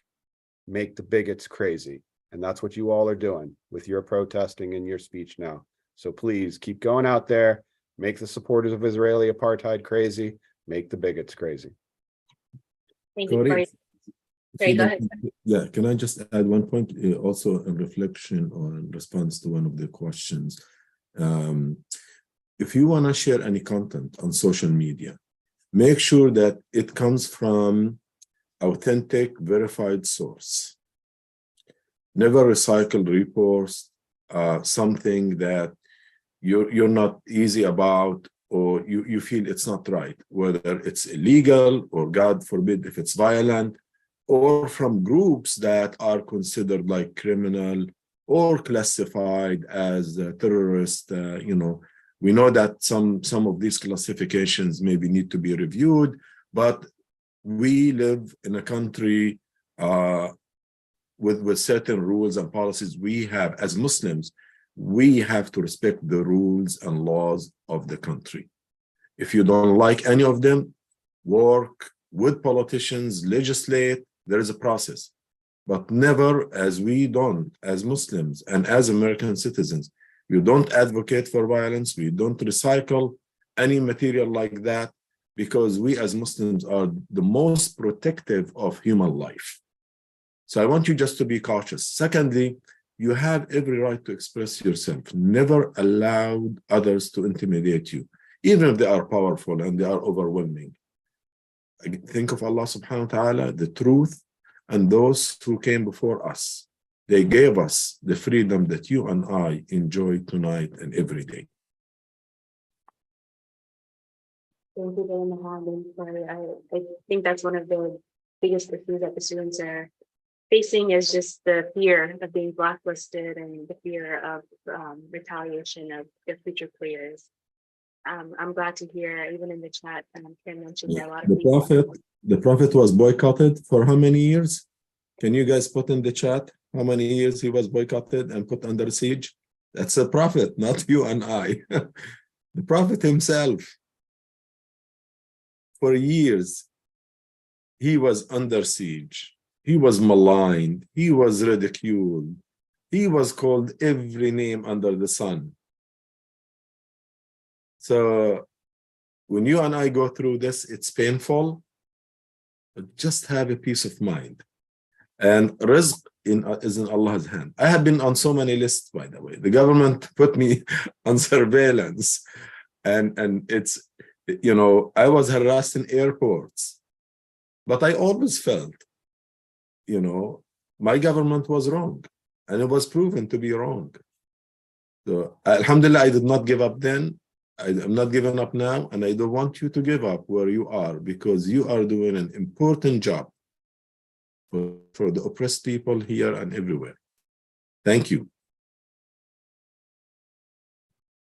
make the bigots crazy. And that's what you all are doing with your protesting and your speech now. So please keep going out there. Make the supporters of Israeli apartheid crazy. Make the bigots crazy. Thank you for Sorry, go ahead. Yeah, can I just add one point? Also in reflection or in response to one of the questions. If you want to share any content on social media, make sure that it comes from authentic, verified source. Never recycle, repost something that you're not easy about, or you feel it's not right, whether it's illegal or God forbid if it's violent, or from groups that are considered like criminal or classified as terrorist. We know that some of these classifications maybe need to be reviewed, but we live in a country with certain rules and policies. We have, as Muslims, we have to respect the rules and laws of the country. If you don't like any of them, work with politicians, legislate. There is a process, but never, as we don't, as Muslims and as American citizens, we don't advocate for violence. We don't recycle any material like that, because we as Muslims are the most protective of human life. So I want you just to be cautious. Secondly, you have every right to express yourself. Never allow others to intimidate you, even if they are powerful and they are overwhelming. Think of Allah subhanahu wa ta'ala, the truth, and those who came before us. They gave us the freedom that you and I enjoy tonight and every day. Thank you very much. I think that's one of the biggest issues that the students are facing is just the fear of being blacklisted and the fear of retaliation of their future careers. I'm glad to hear, even in the chat, Ken mentioned that a lot of people. The Prophet was boycotted for how many years? Can you guys put in the chat how many years he was boycotted and put under siege? That's a Prophet, not you and I. The Prophet himself, for years, he was under siege. He was maligned. He was ridiculed. He was called every name under the sun. So when you and I go through this, it's painful, but just have a peace of mind. And rizq is in Allah's hand. I have been on so many lists, by the way. The government put me on surveillance. And it's, you know, I was harassed in airports. But I always felt, you know, my government was wrong. And it was proven to be wrong. So, alhamdulillah, I did not give up then. I'm not giving up now. And I don't want you to give up where you are, because you are doing an important job for the oppressed people here and everywhere. Thank you.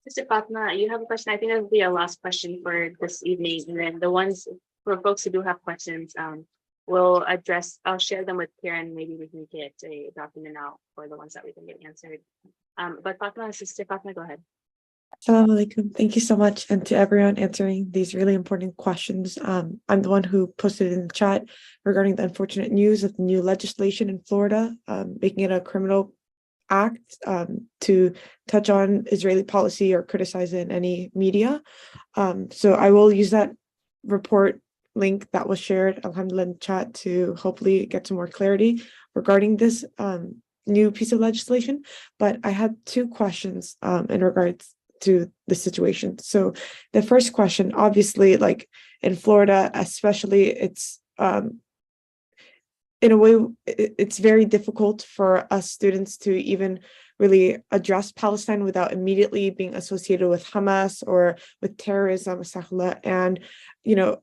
Mr. Fatma, you have a question? I think that will be our last question for this evening. And then the ones for folks who do have questions, I'll share them with Karen. Maybe we can get a document out for the ones that we can get answered. But Fatma, Sister Fatma, go ahead. Assalamu alaikum. Thank you so much. And to everyone answering these really important questions. I'm the one who posted in the chat regarding the unfortunate news of the new legislation in Florida, making it a criminal act to touch on Israeli policy or criticize it in any media. So I will use that report link that was shared, alhamdulillah, in chat to hopefully get some more clarity regarding this new piece of legislation. But I had two questions in regards to the situation. So the first question, obviously, like in Florida, especially, it's in a way, it's very difficult for us students to even really address Palestine without immediately being associated with Hamas or with terrorism, and, you know,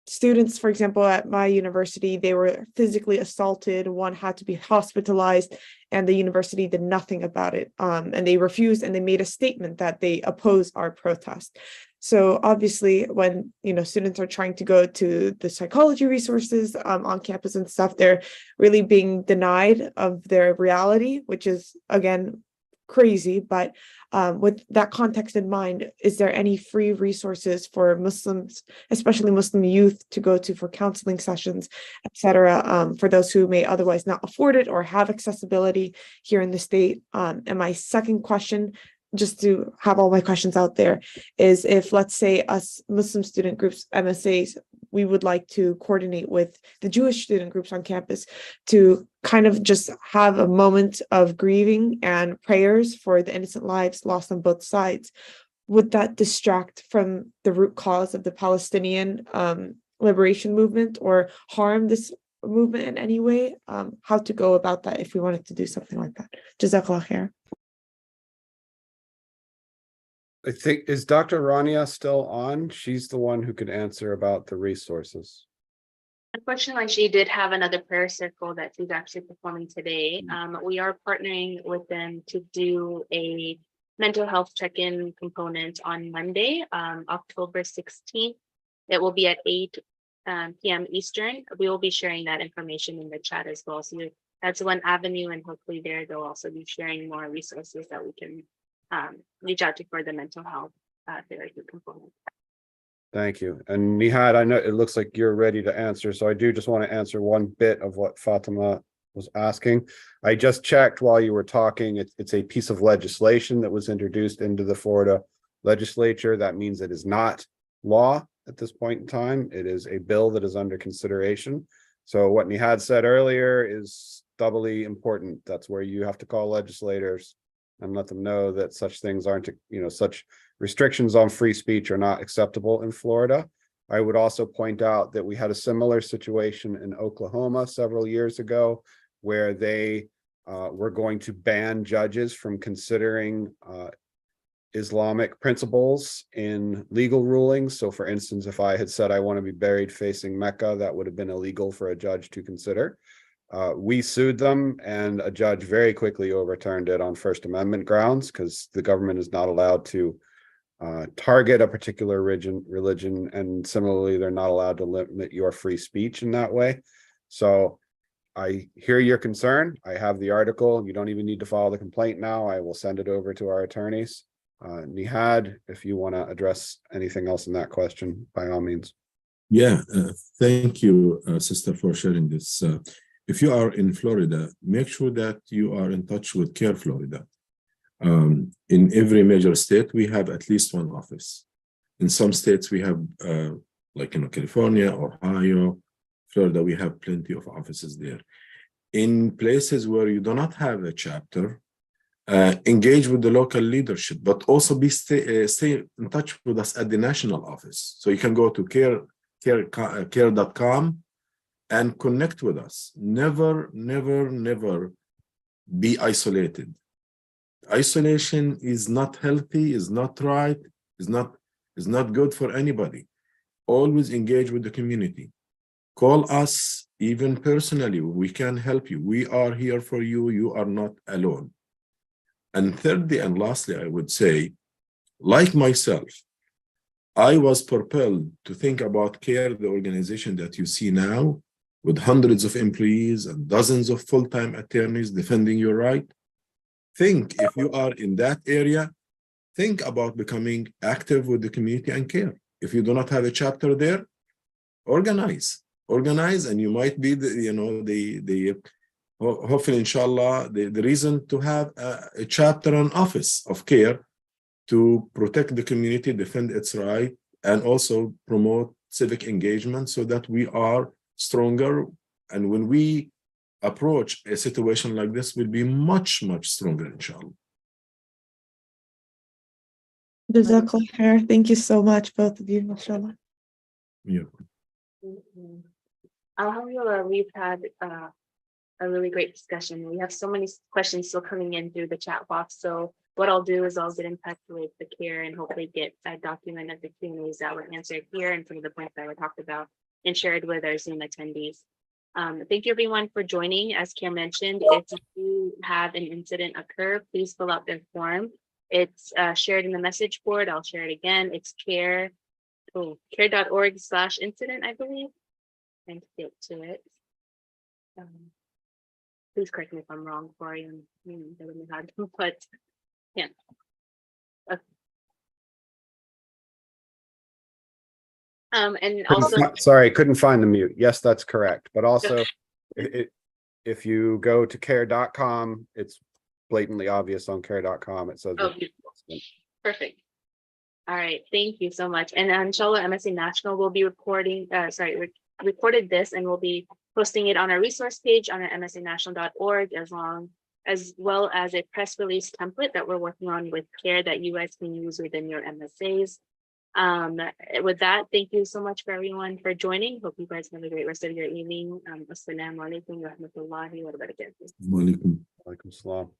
students, for example, at my university, they were physically assaulted. One had to be hospitalized, and the university did nothing about it. And they refused, and they made a statement that they oppose our protest. So obviously, when, you know, students are trying to go to the psychology resources on campus and stuff, they're really being denied of their reality, which is, again, crazy. But with that context in mind, is there any free resources for Muslims, especially Muslim youth, to go to for counseling sessions, etc., for those who may otherwise not afford it or have accessibility here in the state? And my second question, just to have all my questions out there, is if, let's say, us Muslim student groups, MSAs, we would like to coordinate with the Jewish student groups on campus to kind of just have a moment of grieving and prayers for the innocent lives lost on both sides, would that distract from the root cause of the Palestinian liberation movement or harm this movement in any way? How to go about that if we wanted to do something like that? Jazakallah khair. I think, is Dr. Rania still on? She's the one who could answer about the resources. Unfortunately, she did have another prayer circle that she's actually performing today. We are partnering with them to do a mental health check-in component on Monday, October 16th. It will be at 8 p.m. Eastern. We will be sharing that information in the chat as well. So that's one avenue, and hopefully there they'll also be sharing more resources that we can reach out to for the mental health therapy component. Thank you. And Nihad, I know it looks like you're ready to answer, so I do just want to answer one bit of what Fatima was asking. I just checked while you were talking. It's a piece of legislation that was introduced into the Florida legislature. That means it is not law at this point in time. It is a bill that is under consideration. So what Nihad said earlier is doubly important. That's where you have to call legislators and let them know that such things aren't, you know, such restrictions on free speech are not acceptable in Florida. I would also point out that we had a similar situation in Oklahoma several years ago, where they We're going to ban judges from considering Islamic principles in legal rulings. So for instance, if I had said I want to be buried facing Mecca, that would have been illegal for a judge to consider. We sued them, and a judge very quickly overturned it on First Amendment grounds, because the government is not allowed to target a particular religion, and similarly, they're not allowed to limit your free speech in that way. So I hear your concern. I have the article. You don't even need to file the complaint now. I will send it over to our attorneys. Nihad, if you want to address anything else in that question, by all means. Yeah, thank you, sister, for sharing this. If you are in Florida, make sure that you are in touch with CAIR Florida. In every major state, we have at least one office. In some states, we have, like California, Ohio, Florida, we have plenty of offices there. In places where you do not have a chapter, engage with the local leadership, but also stay in touch with us at the national office. So you can go to CAIR.com and connect with us. Never, never, never be isolated. Isolation is not healthy, is not right, is not good for anybody. Always engage with the community. Call us even personally. We can help you. We are here for you. You are not alone. And thirdly and lastly, I would say, like myself, I was propelled to think about CAIR, the organization that you see now, with hundreds of employees and dozens of full-time attorneys defending your right. Think, if you are in that area, think about becoming active with the community and CAIR. If you do not have a chapter there, organize, and you might be hopefully, inshallah, the reason to have a chapter and office of CAIR to protect the community, defend its right, and also promote civic engagement so that we are stronger. And when we approach a situation like this, we'll be much, much stronger, inshallah. Jazakallah khair. Thank you so much, both of you, mashallah. Yeah. Alhamdulillah, we've had a really great discussion. We have so many questions still coming in through the chat box. So what I'll do is I'll get in touch with the CAIR and hopefully get a document of the Q&As that were answered here and some of the points that were talked about and shared with our Zoom attendees. Thank you everyone for joining. As CAIR mentioned, if you have an incident occur, please fill out their form. It's shared in the message board. I'll share it again. It's CAIR.org/incident, I believe. And to get to it. Please correct me if I'm wrong, Corey. But yeah. Okay. And also, Sorry, couldn't find the mute. Yes, that's correct. But also, if you go to CAIR.com, it's blatantly obvious on CAIR.com. It says. oh, perfect. All right, thank you so much. And inshallah, MSA National will be recorded this, and we'll be posting it on our resource page on our msanational.org, as well as a press release template that we're working on with CAIR that you guys can use within your MSAs. With that, thank you so much for everyone for joining. Hope you guys have a great rest of your evening. Assalamu alaikum wa rahmatullahi wa barakatuh. Wa alaikum. Alaikum salam.